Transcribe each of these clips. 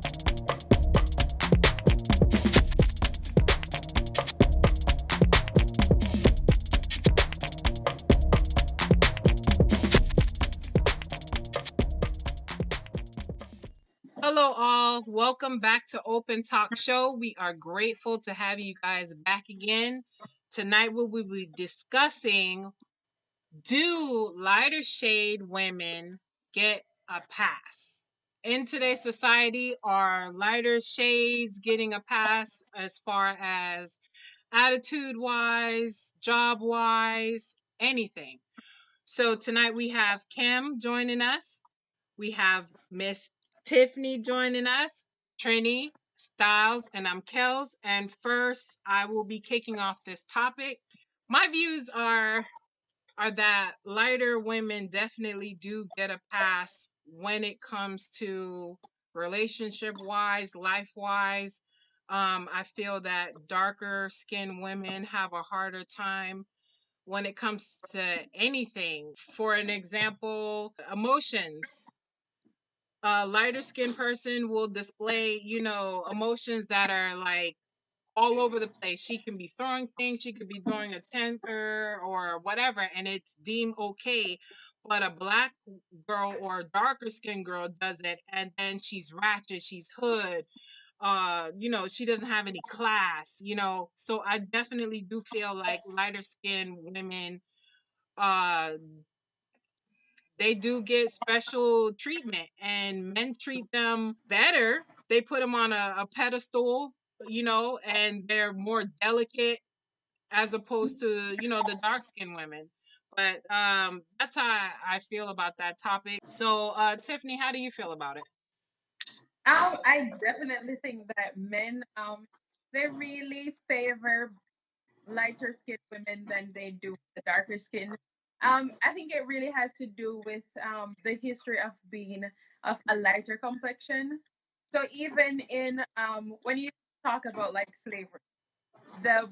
Hello, all. Welcome back to Open Talk Show. We are grateful to have you guys back again. Tonight, we will be discussing, do lighter shade women get a pass? In today's society, are lighter shades getting a pass as far as attitude wise, job wise, anything? So, tonight we have Kim joining us. We have Miss Tiffany joining us, Trini, Styles, and I'm Kels. And first, I will be kicking off this topic. My views are that lighter women definitely do get a pass when it comes to relationship wise, life wise. I feel that darker skinned women have a harder time when it comes to anything. For an example, emotions. A lighter skinned person will display, emotions that are like all over the place. She can be throwing things, she could be throwing a temper or whatever, and it's deemed okay. But a black girl or a darker skinned girl does it, and then she's ratchet, she's hood. She doesn't have any class. So I definitely do feel like lighter skinned women, uh they do get special treatment, and men treat them better. They put them on a pedestal, and they're more delicate as opposed to, the dark skinned women. But that's how I feel about that topic. So, Tiffany, how do you feel about it? I definitely think that men, they really favor lighter skinned women than they do the darker skin. I think it really has to do with the history of being of a lighter complexion. So even in when you talk about like slavery, the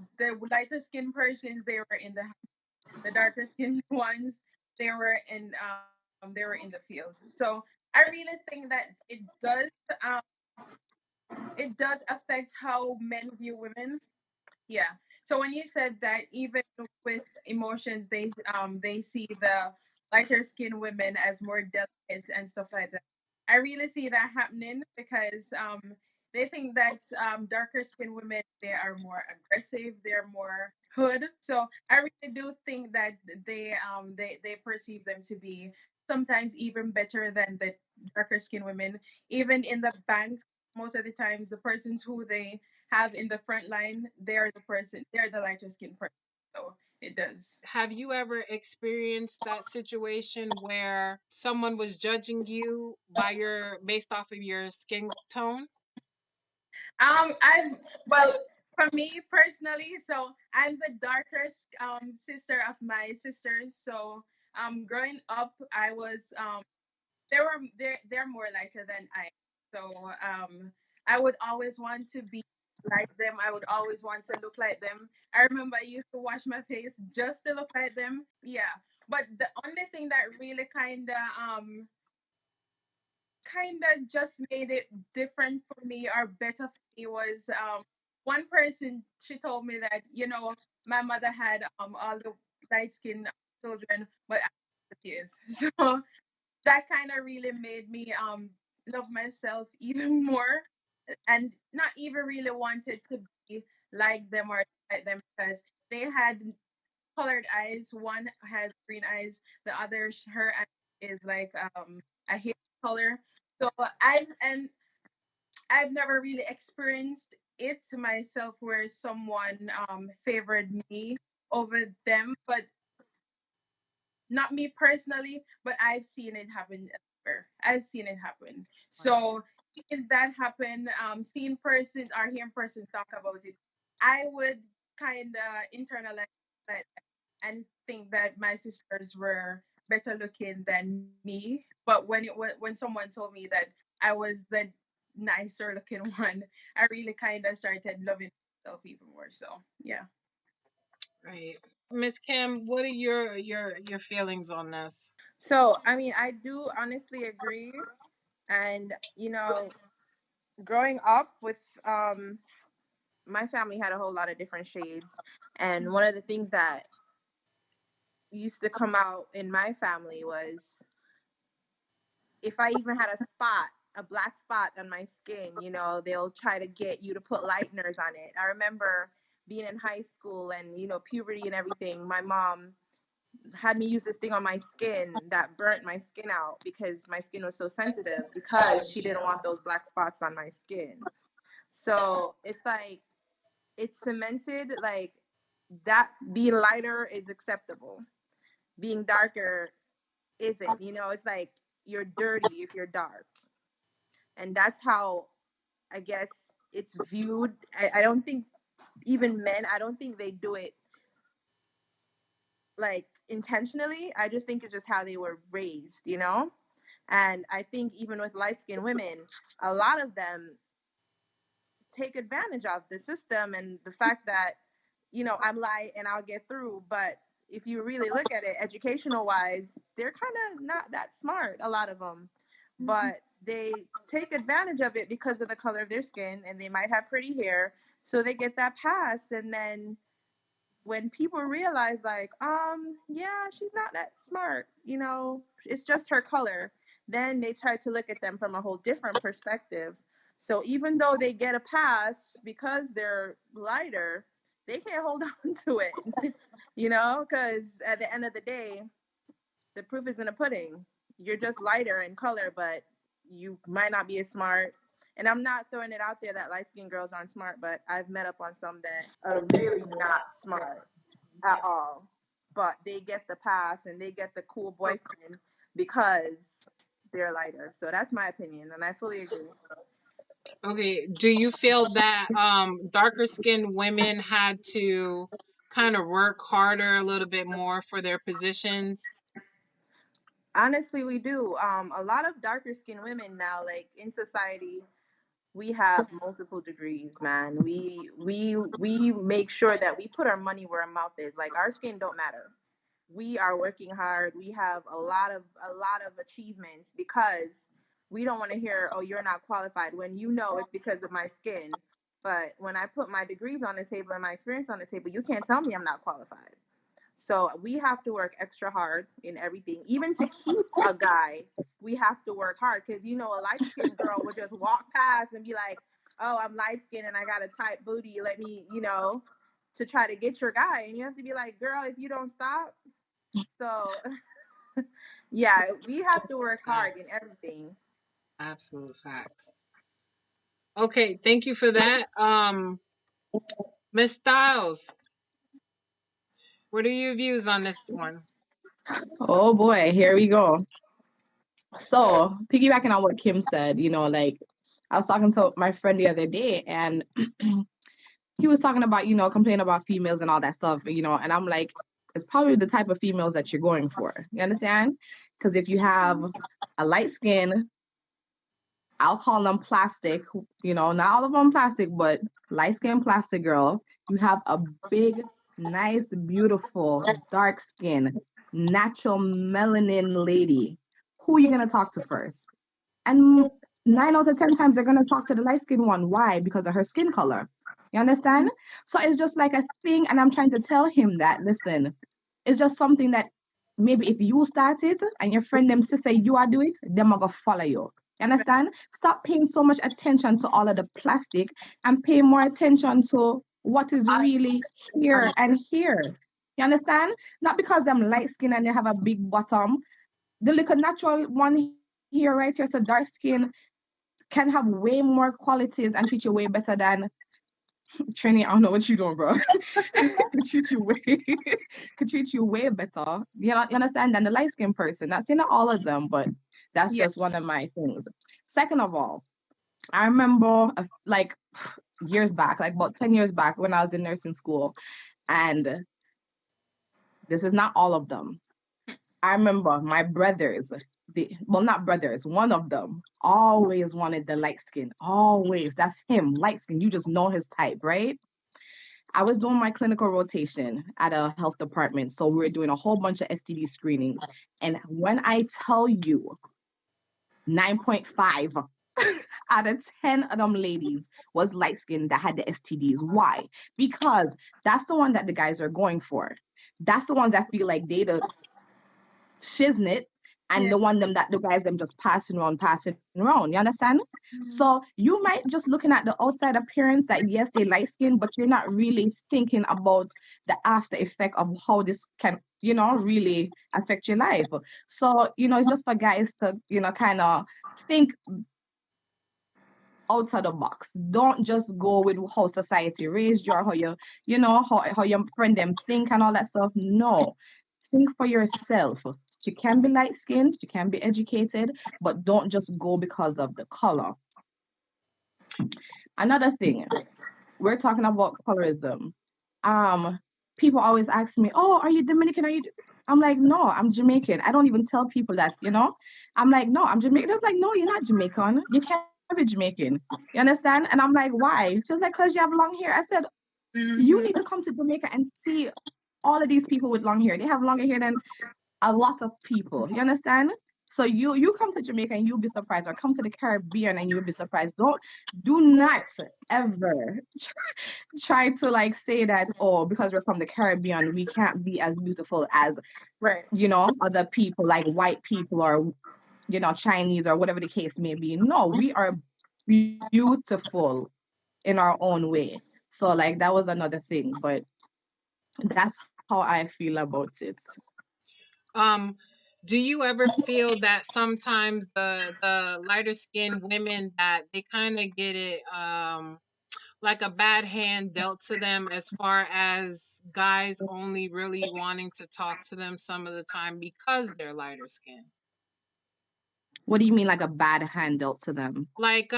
lighter skinned persons they were in the darker skinned ones they were in the field. So I really think that um, it does affect how men view women. Yeah. So when you said that even with emotions, they see the lighter skinned women as more delicate and stuff like that. I really see that happening because they think that darker skinned women they are more aggressive, they're more hood. So I really do think that they perceive them to be sometimes even better than the darker skinned women. Even in the banks, most of the times the persons who they have in the front line, they're the lighter skinned person. So it does. Have you ever experienced that situation where someone was judging you based off of your skin tone? I've well, for me personally, so I'm the darkest sister of my sisters. So growing up, I was they're more lighter than I. So I would always want to be like them. I would always want to look like them. I remember I used to wash my face just to look like them. Yeah. But the only thing that really kind of just made it different for me or better for me was one person she told me that my mother had all the light skinned children but I had tears. So that kind of really made me love myself even more and not even really wanted to be like them or like them because they had colored eyes. One has green eyes, the other her eye is like a hair color. So I've never really experienced it to myself where someone favored me over them, but not me personally, but I've seen it happen everywhere. I've seen it happen. So seeing that happen, seeing persons or hearing persons talk about it, I would kind of internalize that and think that my sisters were better looking than me. But when someone told me that I was the nicer looking one, I really kind of started loving myself even more. So yeah. Right. Miss Kim, what are your feelings on this? So, I mean, I do honestly agree. And, growing up with my family had a whole lot of different shades, and one of the things that used to come out in my family was if I even had a spot, a black spot on my skin, they'll try to get you to put lighteners on it. I remember being in high school and, puberty and everything. My mom had me use this thing on my skin that burnt my skin out because my skin was so sensitive because she didn't want those black spots on my skin. So it's like, it's cemented like that being lighter is acceptable. Being darker isn't. It's like you're dirty if you're dark. And that's how I guess it's viewed. I don't think even men, I don't think they do it like intentionally. I just think it's just how they were raised. And I think even with light skinned women, a lot of them take advantage of the system and the fact that, I'm light and I'll get through. But if you really look at it, educational wise, they're kind of not that smart, a lot of them. But they take advantage of it because of the color of their skin and they might have pretty hair. So they get that pass. And then when people realize, like, yeah, she's not that smart, it's just her color, then they try to look at them from a whole different perspective. So even though they get a pass because they're lighter, they can't hold on to it, because at the end of the day, the proof is in the pudding. You're just lighter in color, but you might not be as smart. And I'm not throwing it out there that light skinned girls aren't smart, but I've met up on some that are really not smart at all. But they get the pass and they get the cool boyfriend because they're lighter. So that's my opinion, and I fully agree. Okay, do you feel that darker skinned women had to kind of work harder a little bit more for their positions? Honestly, we do. A lot of darker skinned women now, like in society, we have multiple degrees, man. We make sure that we put our money where our mouth is. Like our skin don't matter. We are working hard. We have a lot of achievements because we don't want to hear, oh, you're not qualified, when it's because of my skin. But when I put my degrees on the table and my experience on the table, you can't tell me I'm not qualified. So we have to work extra hard in everything. Even to keep a guy, we have to work hard because a light skinned girl would just walk past and be like, "Oh, I'm light skinned and I got a tight booty. Let me, to try to get your guy." And you have to be like, "Girl, if you don't stop." So yeah, we have to work hard in Facts. everything. Absolute facts. Okay, thank you for that. Miss Styles, what are your views on this one? Oh boy, here we go. So, piggybacking on what Kim said, like I was talking to my friend the other day and he was talking about, complaining about females and all that stuff, and I'm like, it's probably the type of females that you're going for. You understand? Because if you have a light skin, I'll call them plastic, not all of them plastic, but light skin plastic girl, you have a big, nice, beautiful, dark skin, natural melanin lady. Who are you going to talk to first? And 9 out of 10 times they're gonna talk to the light skinned one. Why? Because of her skin color. You understand? So it's just like a thing, and I'm trying to tell him that listen, it's just something that maybe if you start it and your friend them sister you are do it, them are gonna follow you. You understand? Stop paying so much attention to all of the plastic and pay more attention to what is really here and here. You understand? Not because them light skin and they have a big bottom. The little natural one here, right here, so dark skin can have way more qualities and treat you way better than Trini. I don't know what you doing, bro. Could treat you way, could treat you way better. You understand than the light skinned person. Not saying not all of them, but that's Yeah. just one of my things. Second of all, I remember like years back, like about 10 years back, when I was in nursing school, and this is not all of them. I remember my brothers, well, not brothers, one of them always wanted the light skin. Always. That's him, light skin. You just know his type, right? I was doing my clinical rotation at a health department. So we were doing a whole bunch of STD screenings. And when I tell you 9.5, out of 10 of them ladies was light skinned that had the STDs. Why? Because that's the one that the guys are going for. That's the ones that feel like they the shiznit and Yeah. the one them that the guys them just passing around. You understand? So Mhm. you might just looking at the outside appearance that yes, they light skin, but you're not really thinking about the after effect of how this can, really affect your life. So, it's just for guys to, kind of think outside the box. Don't just go with how society raised you or how how your friend them think and all that stuff. No. Think for yourself. You can be light skinned, you can be educated, but don't just go because of the color. Another thing, we're talking about colorism. Um, People always ask me, "Oh, are you Dominican? Are you?" I'm like, "No, I'm Jamaican." I don't even tell people that. I'm like, "No, I'm Jamaican." They're like, "No, you're not Jamaican. You can't be Jamaican." You understand? And I'm like, "Why?" She's like, "Cause you have long hair." I said, "You Mhm. need to come to Jamaica and see all of these people with long hair. They have longer hair than a lot of people. You understand?" So you come to Jamaica and you'll be surprised, or come to the Caribbean and you'll be surprised. Do not ever try to like say that, oh, because we're from the Caribbean we can't be as beautiful as Right. other people like white people or Chinese or whatever the case may be. No, we are beautiful in our own way. So like that was another thing, but that's how I feel about it. Um, do you ever feel that sometimes the lighter skinned women that they kind of get it like a bad hand dealt to them as far as guys only really wanting to talk to them some of the time because they're lighter skinned? What do you mean like a bad hand dealt to them? Like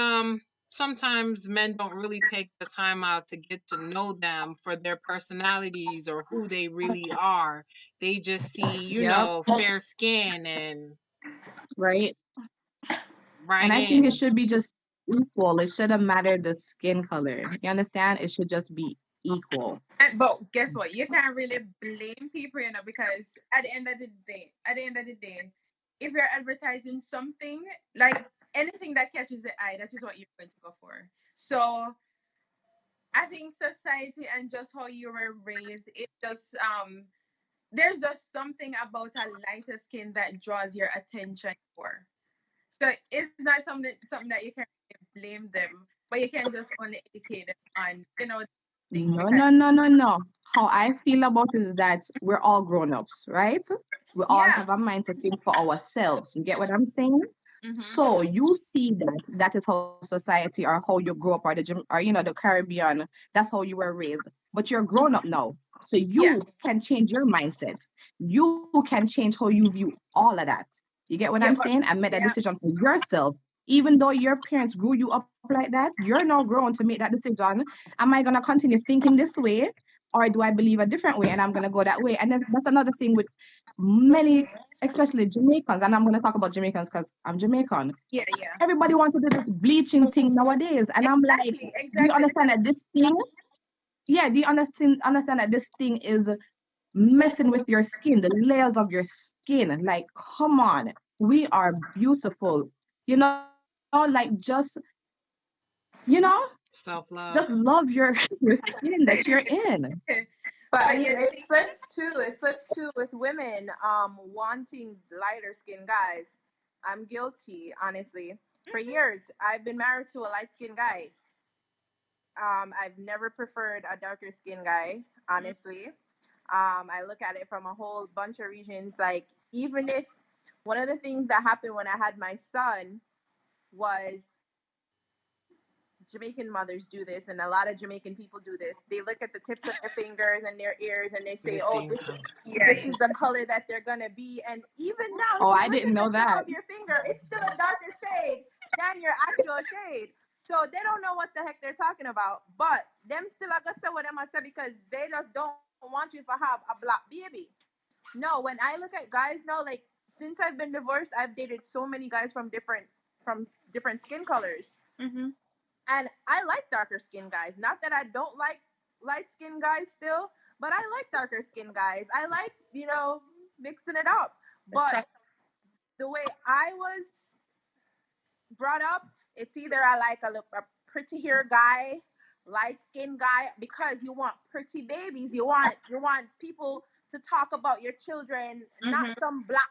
sometimes men don't really take the time out to get to know them for their personalities or who they really are. They just see, Yep. fair skin and Right. right And I think it in. should be just equal. It shouldn't matter the skin color. You understand? It should just be equal. But guess what? You can't really blame people, because at the end of the day, if you're advertising something, like anything that catches the eye, that is what you're going to go for. So I think society and just how you were raised, it just there's just something about a lighter skin that draws your attention more. So it's not something that you can really blame them, but you can just only educate them on things No, because no, no, no, no. How I feel about it is that we're all grown-ups, right? We all yeah. have a mind to think for ourselves. You get what I'm saying? Mhm. So you see that that is how society or how you grew up, or the Caribbean, that's how you were raised. But you're grown up now. So Yeah. you can change your mindset. You can change how you view all of that. You get what I'm Yeah, saying? but And make that yeah. decision for yourself. Even though your parents grew you up like that, you're now grown to make that decision. Am I gonna continue thinking this way? Or do I believe a different way and I'm gonna go that way? And then that's another thing with many, especially Jamaicans, and I'm gonna talk about Jamaicans because I'm Jamaican. Yeah, yeah. Everybody wants to do this bleaching thing nowadays, and I'm like, Exactly, do you exactly. understand Because that this thing? Yeah, do you understand that this thing is messing with your skin, the layers of your skin? Like, come on, we are beautiful. Like you know, Self just love. love your skin that you're in. But but you it see, flips too. It flips too with women wanting lighter skinned guys. I'm guilty, honestly. For years, I've been married to a light skinned guy. I've never preferred a darker skinned guy, honestly. I look at it from a whole bunch of reasons. Like, even if one of the things that happened when I had my son was Jamaican mothers do this, and a lot of Jamaican people do this. They look at the tips of their fingers and their ears, and they The say, "Oh, same color. yeah, this yeah. is the color that they're gonna be." And even now, Oh, if you I look didn't at the know tip that. of your finger, it's still a darker shade than your actual shade. So they don't know what the heck they're talking about. But them still are gonna say what them I say because they just don't want you to have a black baby. No, when I look at guys now, like since I've been divorced, I've dated so many guys from different skin colors. Mhm. And I like darker skin guys. Not that I don't like light skin guys still, but I like darker skin guys. I like, mixing it up. But Attract- the way I was brought up, It's either I like a pretty hair guy, light skinned guy, because you want pretty babies. You want people to talk about your children, not Mm-hmm. some black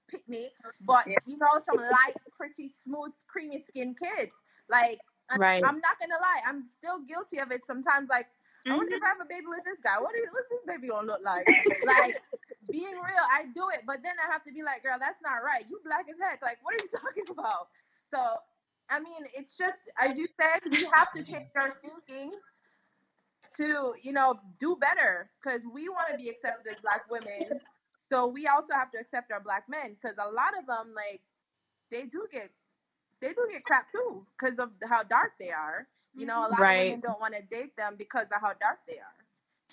picnic, but Yeah. some light, pretty, smooth, creamy skinned kids. Like, and Right. I'm not gonna lie, I'm still guilty of it sometimes. Like, I wonder if Mm-hmm. I have a baby with this guy. What's this baby gonna look like? Like, being real, I do it, but then I have to be like, girl, that's not right. You black as heck. Like, what are you talking about? So, I mean, it's just as you said, we have to change our thinking to, do better, because we want to be accepted as black women. So we also have to accept our black men, because a lot of them, like, they do get crap too, because of how dark they are. A lot of Right. women don't want to date them because of how dark they are.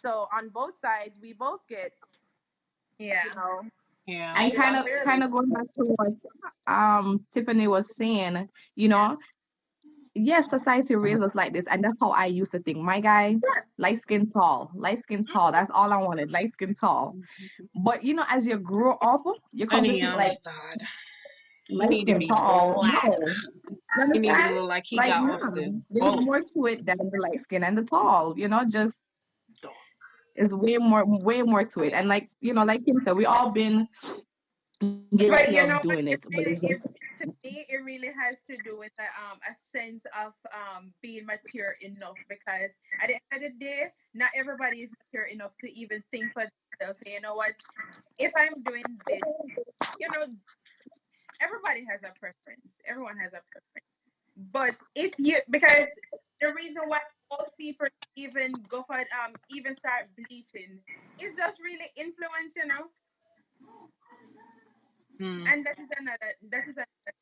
So on both sides, we both get, you Yeah. know, Yeah. And treated kind unfairly. of going back to what Tiffany was saying, you Yeah. know, yes, society raised us like this, and that's how I used to think. My guy, light skin tall. That's all I wanted, light skin tall. But as you grow up, you I come to need think like Amistad. He light need to skin be tall. black. No, you He need to understand? look like he Like, got nah, off the there's boat. more to it than the light skin and the tall. Just Dog. it's way more to it. And like like Kim said, we all been guilty But you of know doing what? it, It but it's really, just to me, it really has to do with a sense of being mature enough, because at the end of the day, not everybody is mature enough to even think for themselves. So you know what? If I'm doing this, you know, everybody has a preference. Everyone has a preference. But if you, because the reason why most people even go for even start bleaching is just really influence, Hmm. and that is another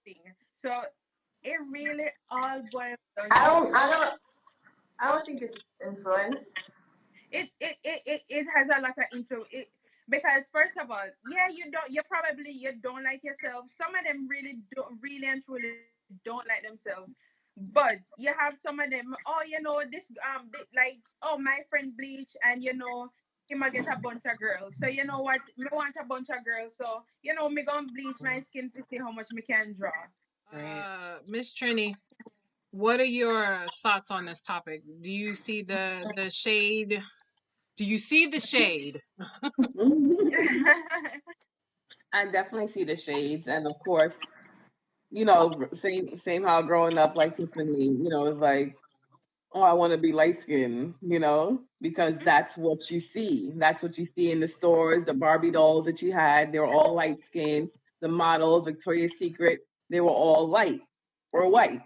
thing. So it really all boils down I to don't, I don't, I don't think it's influence. it has a lot of influence. Because first of all, yeah, you don't like yourself. Some of them really and truly don't like themselves. But you have some of them, oh, like, oh, my friend bleach, and he might get a bunch of girls. So you know what? Me want a bunch of girls. So me gonna bleach my skin to see how much me can draw. Right. Miss Trini, what are your thoughts on this topic? Do you see the shade? Do you see the shade? I definitely see the shades, and of course, same how growing up like Tiffany, it's like, oh, I want to be light skinned, because that's what you see. That's what you see in the stores. The Barbie dolls that you had, they were all light skinned. The models, Victoria's Secret, they were all light or white.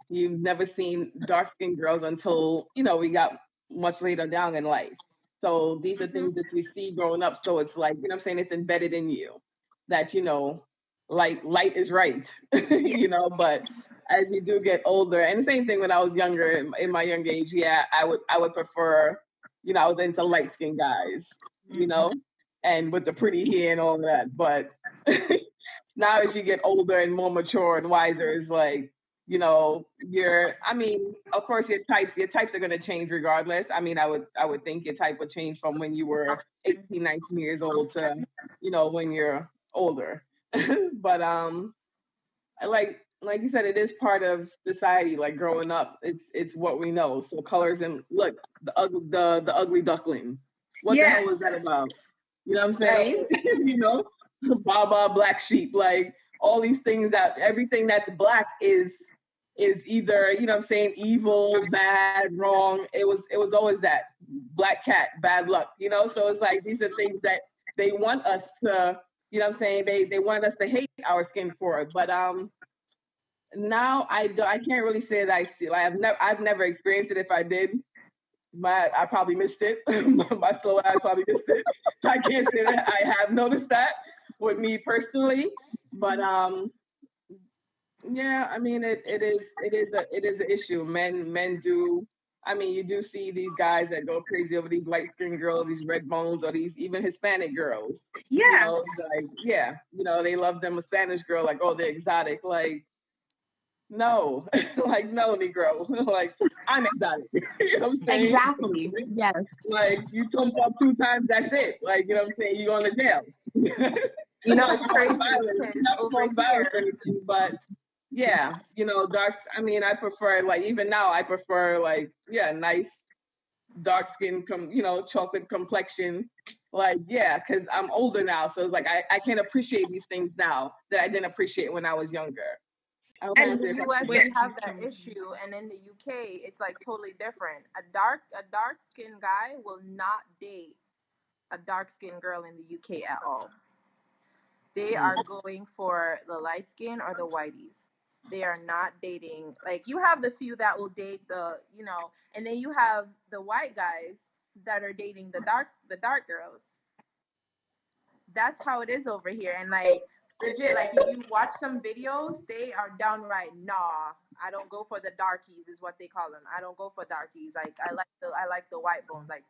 You've never seen dark skinned girls until, we got much later down in life. So these are Mhm. things that you see growing up. So it's like, I'm saying, it's embedded in you that, light is right, Yeah. but as you do get older, and the same thing when I was younger, in my young age, yeah, I would prefer, I was into light skinned guys, Mhm. and with the pretty hair and all that. But now as you get older and more mature and wiser, it's like, I mean, of course your types are gonna change regardless. I mean, I would think your type would change from when you were 18, 19 years old to, when you're older. But like you said, it is part of society. Like growing up, it's what we know. So colors, and look, the ugly duckling. What the hell Yes. was that about? You know what I'm saying? Right. Baba, black sheep, like all these things, that everything that's black is either, what I'm saying, evil, bad, wrong. It was always that black cat, bad luck. So it's like these are things that they want us to, what I'm saying, they want us to hate our skin for it. But now I can't really say that I see. Like I've never experienced it. If I did, I probably missed it. My slow eyes probably missed it. So I can't say that I have noticed that with me personally. But yeah, I mean, it is an issue. Men do. I mean, you do see these guys that go crazy over these light skinned girls, these red bones, or these even Hispanic girls. Yeah. It's like, yeah, they love them a Spanish girl, like, oh, they're exotic. Like, no, like, no, Negro. Like, I'm exotic. You know what I'm saying? exactly. Yes. Like, you jump up 2 times, that's it. Like, you know what I'm saying? You're going to jail. It's Not crazy for violence, because not over for violence or here, anything, but yeah, dark. I mean, I prefer, like, even now I prefer, like, yeah, nice dark skin, chocolate complexion. Like, yeah, because I'm older now, so it's like I can appreciate these things now that I didn't appreciate when I was younger. I hope I And in answered the your US question. With we have that issue, and in the UK it's like totally different. A dark skinned guy will not date a dark skinned girl in the UK at all. They are going for the light skin or the whiteys. They are not dating. Like, you have the few that will date and then you have the white guys that are dating the dark girls. That's how it is over here. And like, legit, like, if you watch some videos, they are downright, nah, I don't go for the darkies, is what they call them. I don't go for darkies. Like, I like the white bones. Like,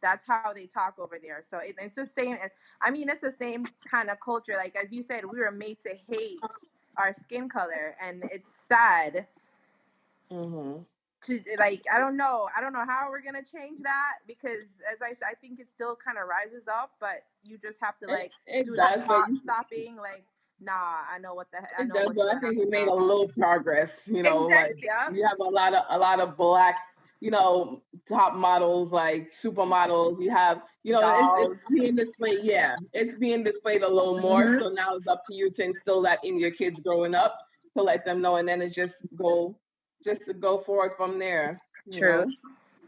that's how they talk over there. So it's the same. I mean, it's the same kind of culture. Like, as you said, we were made to hate our skin color, and it's sad Mm-hmm. to, like, I don't know how we're gonna change that, because as I said, I think it still kind of rises up, but you just have to, It, like, it do that does, but stopping, like, nah, I it know does, what's but I gonna think we happen made now. a little progress. Like, Exactly. Yep. we have a lot of black, top models, like supermodels. You have, it's Dolls. being displayed. Yeah, it's being displayed a little more. Hmm. So now it's up to you to instill that in your kids growing up, to let them know, and then it's just to go forward from there. True.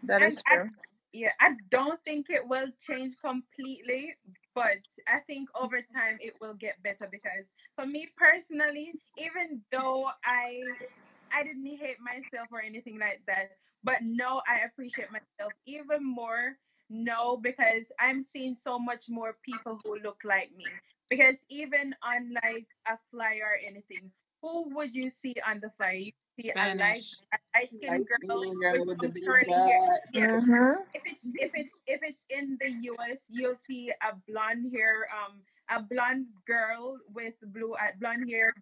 That And is true. I don't think it will change completely, but I think over time it will get better, because for me personally, even though I didn't hate myself or anything like that, but no, I appreciate myself even more. No, because I'm seeing so much more people who look like me. Because even on like a flyer or anything, who would you see on the flyer? You see Spanish. a light skinned Like, girl Indian girl with with the some big curly hair. butt. Yeah. Hmm. If it's in the US, you'll see a blonde girl with blonde hair,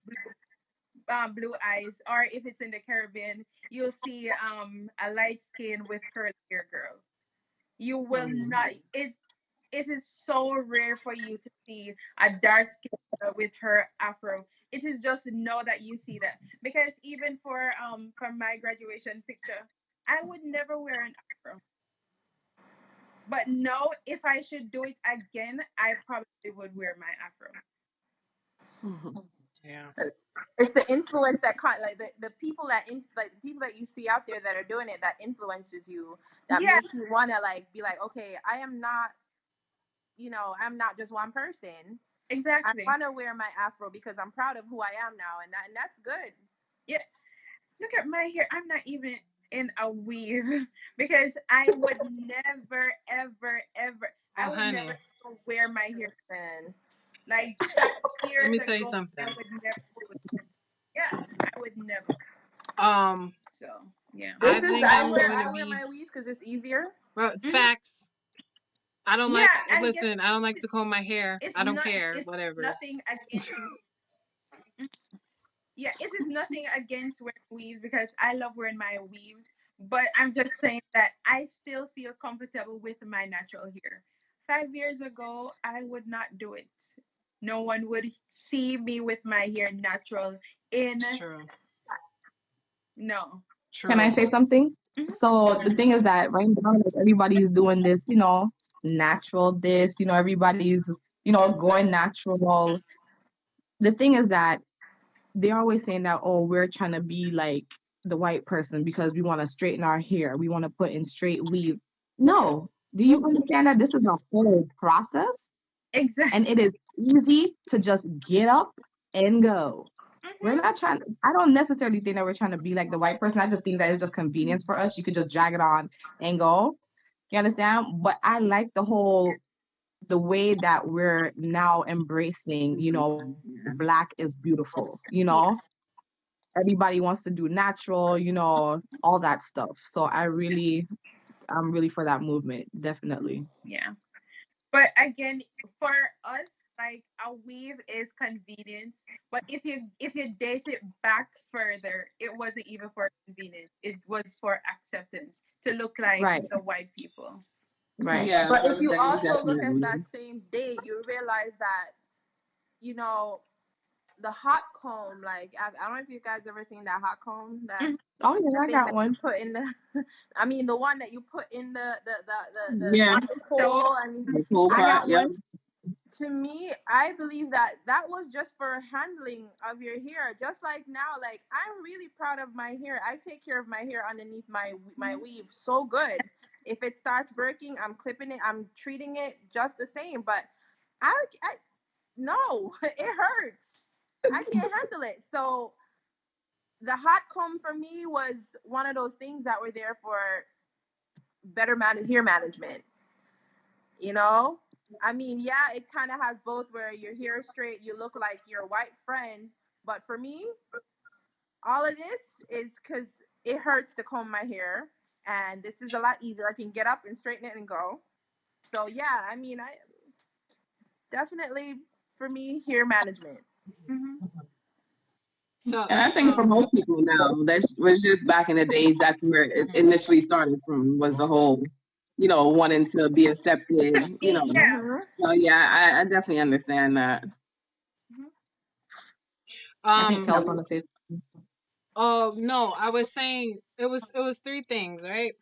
blue eyes. Or if it's in the Caribbean, you'll see a light skin with curly hair girl. You will not. It is so rare for you to see a dark skin girl with her afro. It is just know that you see that, because even for my graduation picture, I would never wear an afro. But no, if I should do it again, I probably would wear my afro. Yeah. It's the influence that like the people like the people that you see out there that are doing it, that influences you, that Yeah, makes you want to, like, be like, okay, I'm not just one person. I exactly. want to wear my afro because I'm proud of who I am now, and that's good. Yeah, look at my hair. I'm not even in a weave because I would never, ever, ever, Oh, I would never honey, ever wear my hair. And Like let years me tell you ago, I something. would never do it. Yeah, I would never. Um, So, yeah. I this is think I I'm wear going to I wear be, my weaves because it's easier. well, Hmm. facts. I don't like, Yeah, and guess listen, I don't like to comb my hair. it's I don't not, care, it's whatever. nothing against, yeah, it is nothing against wearing weaves because I love wearing my weaves, but I'm just saying that I still feel comfortable with my natural hair. 5 years ago, I would not do it. No one would see me with my hair natural in, It's true. no. Can I True. say something? Hmm. So the thing is that right now, like, everybody's doing this, natural this, everybody's, going natural. The thing is that they're always saying that, oh, we're trying to be like the white person because we want to straighten our hair. We want to put in straight weave. No. Do you understand that this is a whole process? And Exactly. it is easy to just get up and go. We're Hmm. not trying, I don't necessarily think that we're trying to be like the white person. I just think that it's just convenience for us. You could just drag it on and go. You understand? But I like the way that we're now embracing, black is beautiful, Yeah, everybody wants to do natural, all that stuff. So I'm really for that movement, definitely. yeah. But again, for us, like a weave is convenience. But if you date it back further, it wasn't even for convenience. It was for acceptance to look like Right, the white people. right. Yeah, But if you also look at definitely. that same date, you realize that, you know the hot comb, like I don't know if you guys ever seen that hot comb, that Oh yeah, I thing got that you one. put in the I mean the one that you put in Yeah, the Stove. coal. I mean, the cool I part. got Yeah. one. to me, I believe that that was just for handling of your hair. Just like now, like I'm really proud of my hair. I take care of my hair underneath my weave so good. If it starts breaking, I'm clipping it. I'm treating it just the same. But I no, it hurts. I can't handle it. So the hot comb for me was one of those things that were there for better hair management. You know, I mean, yeah, it kind of has both where your hair is straight, you look like your white friend. But for me, all of this is because it hurts to comb my hair, and this is a lot easier. I can get up and straighten it and go. So yeah, I mean, I definitely, for me, hair management. Hmm. So, And I think for most people now, that was just back in the days. That's where it mhm. initially started from. Was the whole, wanting to be accepted. Yeah. Mhm. So yeah, I definitely understand that. Hmm. I think um, Kels wanted to. oh no, I was saying it was three things, right?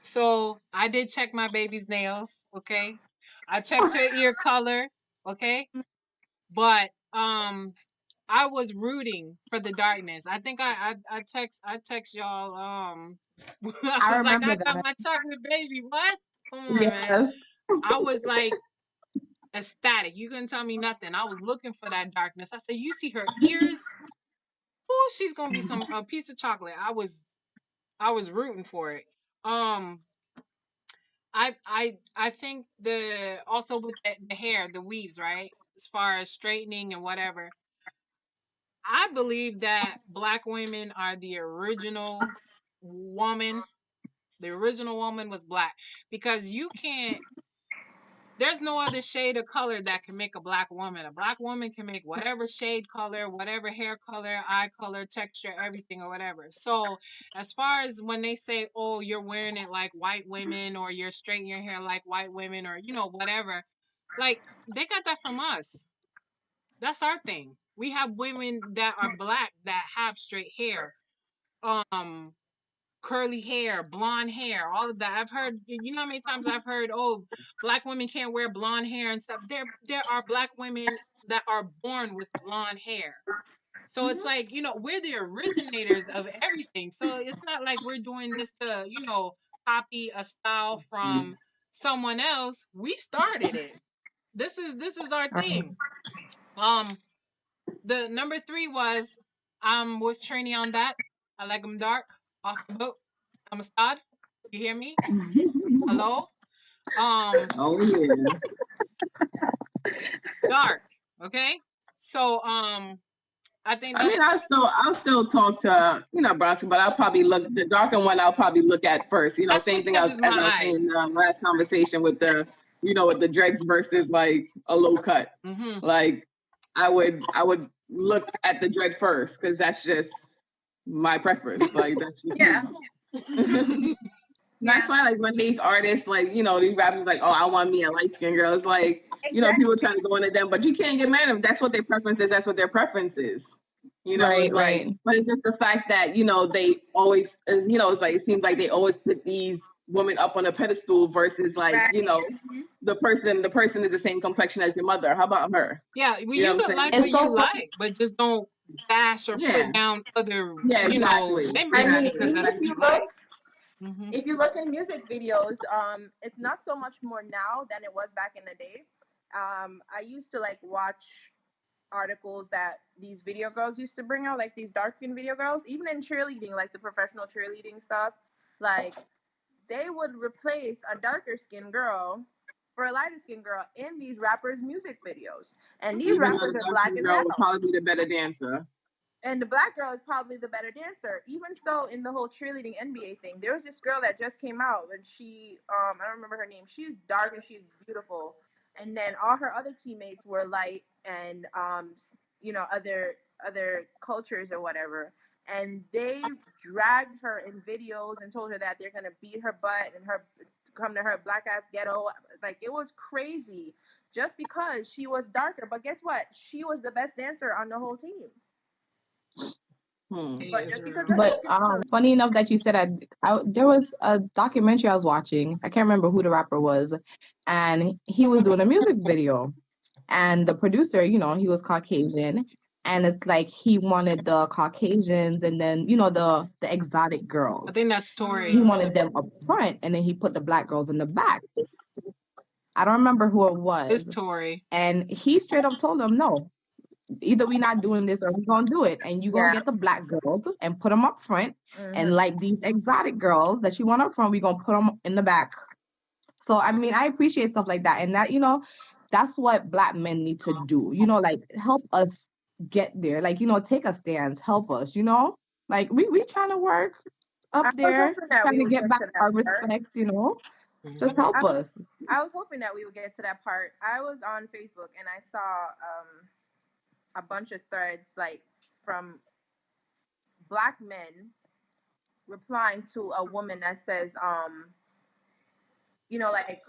So I did check my baby's nails, okay? I checked her ear color, okay? But I was rooting for the darkness. I think I text y'all I I was like, remember I got that. my chocolate baby. What? Come on, man. Yes. I was like ecstatic. You couldn't tell me nothing. I was looking for that darkness. I said, you see her ears? Oh, she's gonna be some a piece of chocolate. I was rooting for it. Um, I think the also with the hair, the weaves, right? As far as straightening and whatever, I believe that black women are the original woman. The original woman was black because you can't. There's no other shade of color that can make a black woman. A black woman can make whatever shade color, whatever hair color, eye color, texture, everything or whatever. So, as far as when they say, "Oh, you're wearing it like white women," or "You're straightening your hair like white women," or whatever, like they got that from us. That's our thing. We have women that are black that have straight hair. Um, curly hair, blonde hair, all of that. I've heard, how many times I've heard, oh, black women can't wear blonde hair and stuff. There are black women that are born with blonde hair. So it's Mhm. like, we're the originators of everything. So it's not like we're doing this to, copy a style from someone else. We started it. This is our Right. thing. Um, the number three was was training on that. I like them dark, off the boat. I'm a stud. You hear me? Hello? Um, Oh yeah. dark. Okay. So I think I that's mean, I'll still talk to Bronson, but I'll probably look the darker one. I'll probably look at first. that's Same what thing as catches as my I was eye. saying in the last conversation with the dreads versus like a low cut. Mm-hmm. Like I would look at the dread first because that's just my preference. Like that's just Yeah. me. That's Yeah. why, like, when these artists, like, these rappers, like, oh, I want me a light skinned girl. It's like, people Exactly. trying to go into them, but you can't get mad if that's what their preference is. That's what their preference is. Right. It's like, Right. but it's just the fact that, they always, it's like, it seems like they always put these women up on a pedestal versus, like, Right. Hmm. the person is the same complexion as your mother. How about her? Yeah, well, You know you what I'm could saying? like It's what so you funny. like, but just don't bash or Yeah. put down other, Yeah, exactly. I women mean, because Exactly. Even that's if what you you look, like. Mm-hmm. if you look in music videos, it's not so much more now than it was back in the day. I used to like watch articles that these video girls used to bring out, like these dark skin video girls, even in cheerleading, like the professional cheerleading stuff. Like they would replace a darker skinned girl for a lighter skinned girl in these rappers' music videos, and these Even though rappers the are dark black skinned as girl would hell. probably be the better dancer. And the black girl is probably the better dancer. Even so, in the whole cheerleading NBA thing, there was this girl that just came out, and she, I don't remember her name. She's dark and she's beautiful, and then all her other teammates were light and, other cultures or whatever. And they dragged her in videos and told her that they're gonna beat her butt and her come to her black ass ghetto Like it was crazy just because she was darker. But guess what? She was the best dancer on the whole team. Hmm. It But is just because real. of her But skin color. funny enough that you said that, there was a documentary I was watching. I can't remember who the rapper was, and he was doing a music video, and the producer, he was Caucasian, and it's like he wanted the Caucasians, and then the exotic I girls. think that's He Tori. wanted them up front, and then he put the black girls in the back. I don't remember who it It's was, Tori. and he straight up told them no. Either we not doing this or we gonna do it, and you gonna Yeah. get the black girls and put them up front, Mm-hmm. and like these exotic girls that you want up front, we gonna put them in the back. So I mean, I appreciate stuff like that, and that that's what black men need to do. Like help us get there. Like take a stance, help us. Like we trying to work up I was there, hoping that trying we to would get get back to that our part. respect. Just Mhm. I help was us. I was hoping that we would get to that part. I was on Facebook and I saw a bunch of threads like from black men replying to a woman that says, like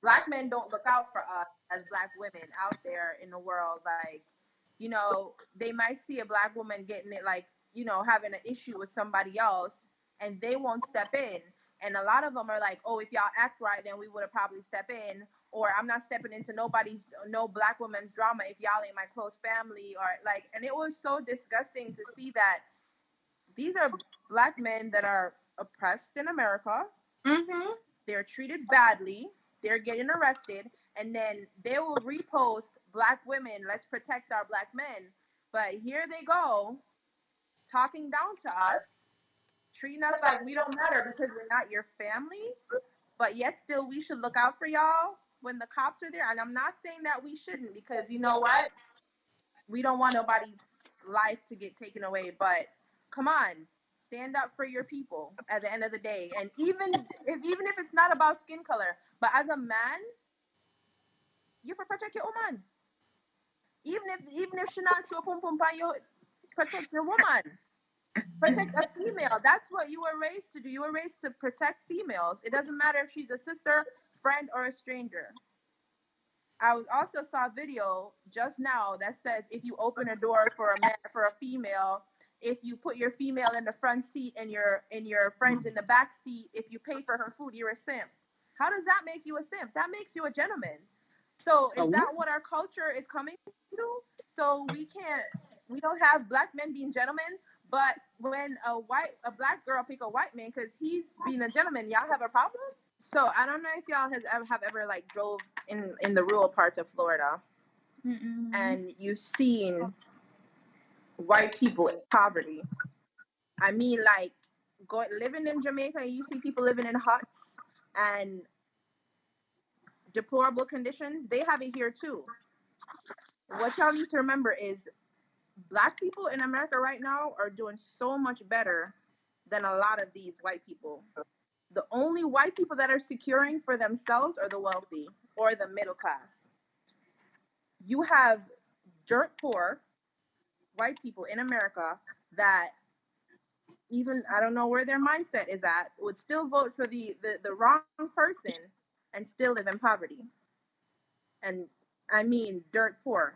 black men don't look out for us as black women out there in the world. Like, they might see a black woman getting it, like, having an issue with somebody else, and they won't step in. And a lot of them are like, oh, if y'all act right, then we would have probably stepped in. Or I'm not stepping into no black woman's drama if y'all ain't my close family. Or like, and it was so disgusting to see that these are black men that are oppressed in America. Mm-hmm. They're treated badly, they're getting arrested, and then they will repost black women, let's protect our black men. But here they go, talking down to us, treating us like we don't matter because we're not your family, but yet still we should look out for y'all when the cops are there. And I'm not saying that we shouldn't, because you know what? We don't want nobody's life to get taken away, but come on, stand up for your people at the end of the day. And even if it's not about skin color, but as a man, you for protect your woman. Even if she not your pum pum pan, you protect your woman. Protect a female. That's what you were raised to do. You were raised to protect females. It doesn't matter if she's a sister, friend, or a stranger. I also saw a video just now that says if you open a door for a man, for a female, if you put your female in the front seat and your friends in the back seat, if you pay for her food, you're a simp. How does that make you a simp? That makes you a gentleman. So is Oh, that what our culture is coming to? So we don't have black men being gentlemen, but when a black girl pick a white man because he's being a gentleman, y'all have a problem? So I don't know if y'all have ever like drove in the rural parts of Florida and you've seen white people in poverty. I mean, like living in Jamaica, you see people living in huts and deplorable conditions. They have it here too. What y'all need to remember is black people in America right now are doing so much better than a lot of these white people. The only white people that are securing for themselves are the wealthy or the middle class. You have dirt poor white people in America that even I don't know where their mindset is at, would still vote for the wrong person and still live in poverty. And I mean dirt poor.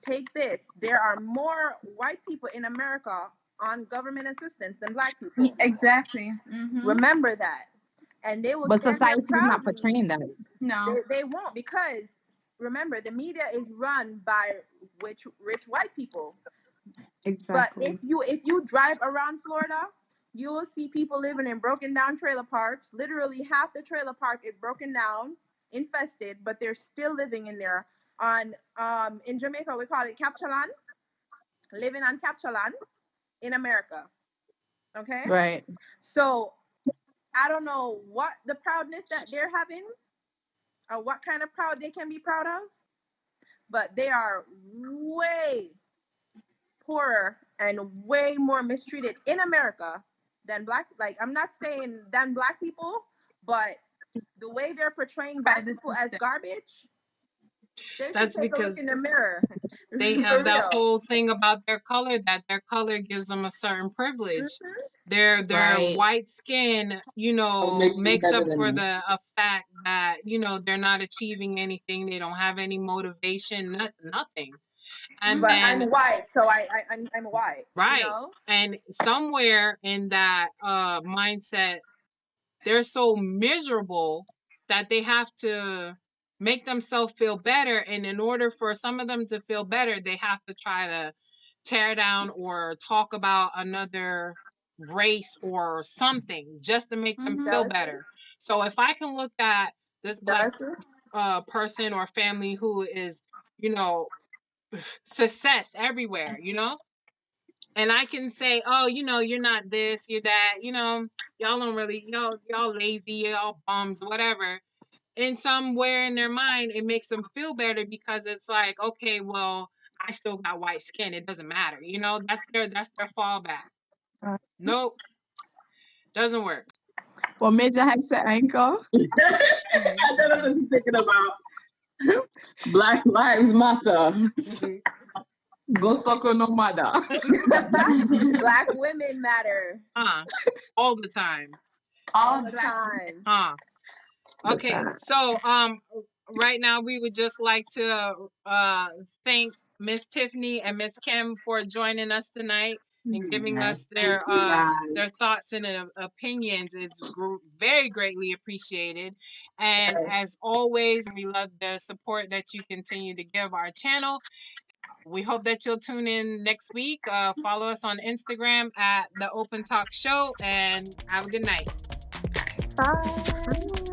Take this. There are more white people in America on government assistance than black people. Exactly. Mm-hmm. Remember that. And they will But stand there society is not proudly. portraying that. No. They won't, because remember the media is run by rich white people. But Exactly. if you drive around Florida, you will see people living in broken down trailer parks. Literally half the trailer park is broken down, infested, but they're still living in there. On in Jamaica we call it capchalan, living on capchalan in America. Okay? Right. So I don't know what the proudness that they're having or what kind of proud they can be proud of, but they are way poorer and way more mistreated in America than black. Like I'm not saying than black people, but the way they're portraying By black the people as system. garbage, they should That's take a look because in the mirror. they For have that real. whole thing about their color, that their color gives them a certain privilege. Hmm. their Right. white skin, Make them makes better up than for me. the a fact that they're not achieving anything. They don't have any motivation, nothing. And But then I'm white, so I'm white. You right, know. and somewhere in that mindset, they're so miserable that they have to make themselves feel better. And in order for some of them to feel better, they have to try to tear down or talk about another race or something just to make them feel Jealousy. better. So if I can look at this black Jealousy. person or family who is, you know, success everywhere, and I can say, oh, you're not this, you're that, y'all don't really, y'all lazy, y'all bums, whatever. And somewhere in their mind, it makes them feel better because it's like, okay, well, I still got white skin. It doesn't matter, that's their fallback. Nope, doesn't work. What made your hex an anchor? I know that's what you're thinking about. Black Lives Matter. Go sucker no matter. Black women matter All the time. all the time. Okay, so right now we would just like to thank Miss Tiffany and Miss Kim for joining us tonight and giving us their thoughts and opinions. Is very greatly appreciated. And as always, we love the support that you continue to give our channel. We hope that you'll tune in next week. Follow us on Instagram at the Open Talk Show, and have a good night. Bye.